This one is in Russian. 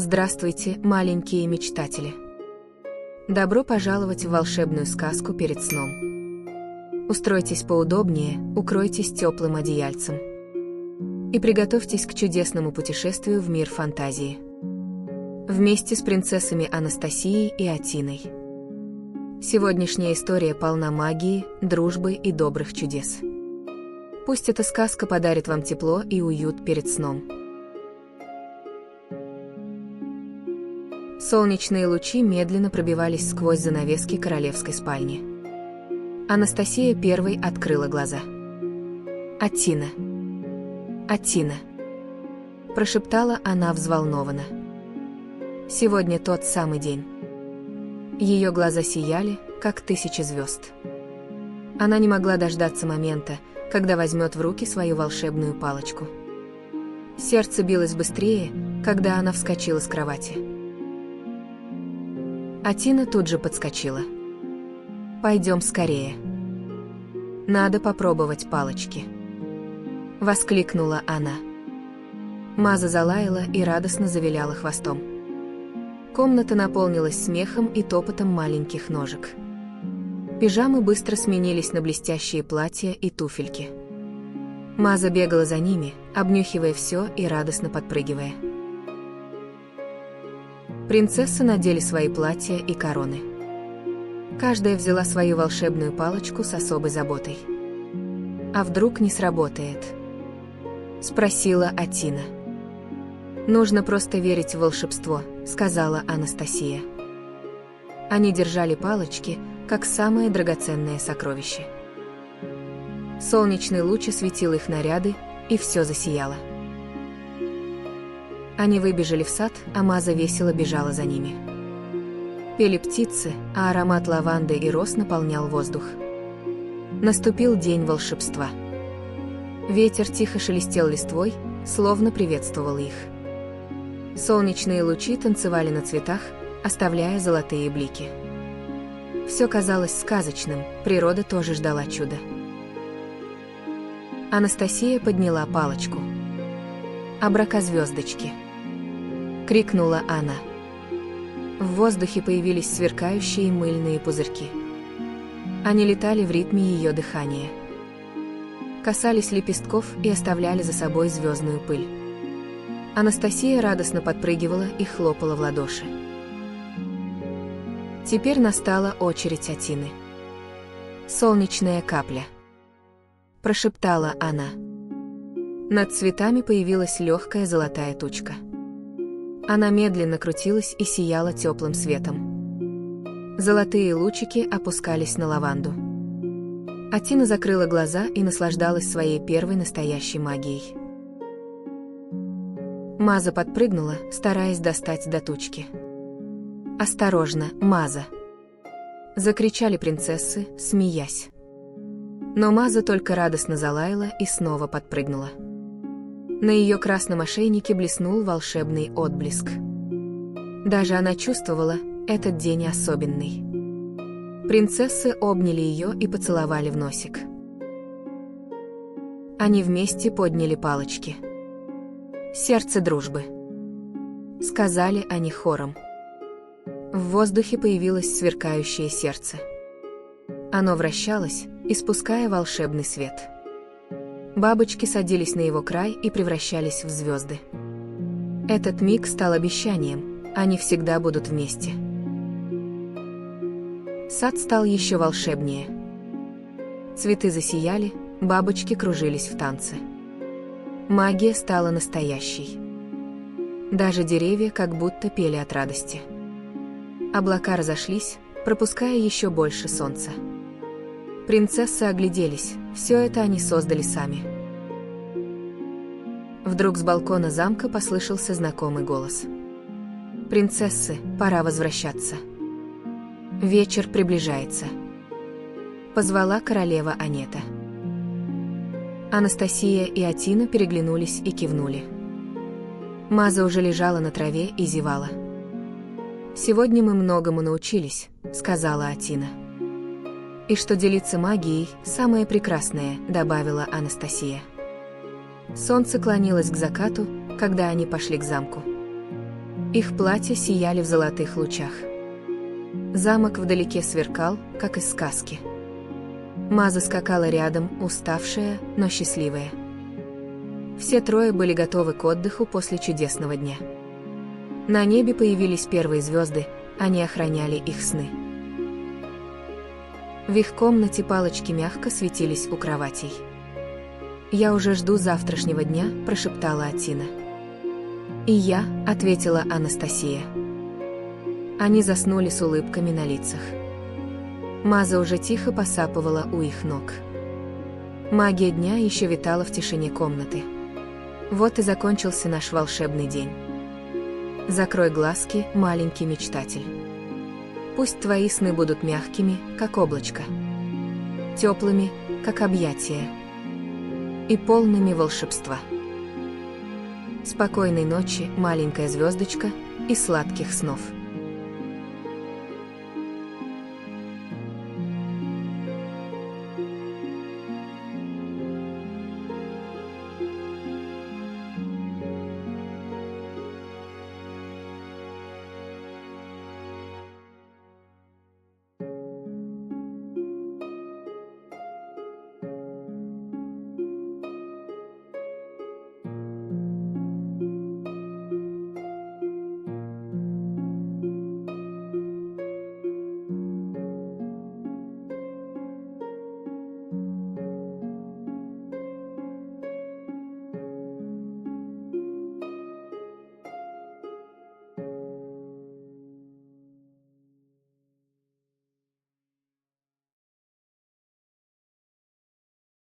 Здравствуйте, маленькие мечтатели! Добро пожаловать в волшебную сказку перед сном. Устройтесь поудобнее, укройтесь теплым одеяльцем. И приготовьтесь к чудесному путешествию в мир фантазии. Вместе с принцессами Анастасией и Атиной. Сегодняшняя история полна магии, дружбы и добрых чудес. Пусть эта сказка подарит вам тепло и уют перед сном. Солнечные лучи медленно пробивались сквозь занавески королевской спальни. Анастасия первой открыла глаза. «Атина! Атина!» – прошептала она взволнованно. Сегодня тот самый день. Ее глаза сияли, как тысячи звезд. Она не могла дождаться момента, когда возьмет в руки свою волшебную палочку. Сердце билось быстрее, когда она вскочила с кровати. Атина тут же подскочила. «Пойдем скорее. Надо попробовать палочки», — воскликнула она. Маза залаяла и радостно завиляла хвостом. Комната наполнилась смехом и топотом маленьких ножек. Пижамы быстро сменились на блестящие платья и туфельки. Маза бегала за ними, обнюхивая все и радостно подпрыгивая. Принцессы надели свои платья и короны. Каждая взяла свою волшебную палочку с особой заботой. «А вдруг не сработает?» – спросила Атина. «Нужно просто верить в волшебство», – сказала Анастасия. Они держали палочки, как самое драгоценное сокровище. Солнечный луч осветил их наряды, и все засияло. Они выбежали в сад, а Маза весело бежала за ними. Пели птицы, а аромат лаванды и роз наполнял воздух. Наступил день волшебства. Ветер тихо шелестел листвой, словно приветствовал их. Солнечные лучи танцевали на цветах, оставляя золотые блики. Все казалось сказочным, природа тоже ждала чуда. Анастасия подняла палочку. «Абраказвездочки!» — крикнула она. В воздухе появились сверкающие мыльные пузырьки. Они летали в ритме ее дыхания. Касались лепестков и оставляли за собой звездную пыль. Анастасия радостно подпрыгивала и хлопала в ладоши. Теперь настала очередь Атины. «Солнечная капля», — прошептала она. Над цветами появилась легкая золотая тучка. Она медленно крутилась и сияла теплым светом. Золотые лучики опускались на лаванду. Атина закрыла глаза и наслаждалась своей первой настоящей магией. Маза подпрыгнула, стараясь достать до тучки. «Осторожно, Маза!» — закричали принцессы, смеясь. Но Маза только радостно залаяла и снова подпрыгнула. На ее красном ошейнике блеснул волшебный отблеск. Даже она чувствовала, этот день особенный. Принцессы обняли ее и поцеловали в носик. Они вместе подняли палочки. «Сердце дружбы», — сказали они хором. В воздухе появилось сверкающее сердце. Оно вращалось, испуская волшебный свет. Бабочки садились на его край и превращались в звезды. Этот миг стал обещанием, они всегда будут вместе. Сад стал еще волшебнее. Цветы засияли, бабочки кружились в танце. Магия стала настоящей. Даже деревья как будто пели от радости. Облака разошлись, пропуская еще больше солнца. Принцессы огляделись, все это они создали сами. Вдруг с балкона замка послышался знакомый голос. «Принцессы, пора возвращаться. Вечер приближается», — позвала королева Анета. Анастасия и Атина переглянулись и кивнули. Маза уже лежала на траве и зевала. «Сегодня мы многому научились», — сказала Атина. «И что делиться магией – самое прекрасное», – добавила Анастасия. Солнце клонилось к закату, когда они пошли к замку. Их платья сияли в золотых лучах. Замок вдалеке сверкал, как из сказки. Маза скакала рядом, уставшая, но счастливая. Все трое были готовы к отдыху после чудесного дня. На небе появились первые звезды, они охраняли их сны. В их комнате палочки мягко светились у кроватей. «Я уже жду завтрашнего дня», – прошептала Атина. «И я», – ответила Анастасия. Они заснули с улыбками на лицах. Маза уже тихо посапывала у их ног. Магия дня еще витала в тишине комнаты. Вот и закончился наш волшебный день. Закрой глазки, маленький мечтатель. Пусть твои сны будут мягкими, как облачко, теплыми, как объятия, и полными волшебства. Спокойной ночи, маленькая звездочка, и сладких снов.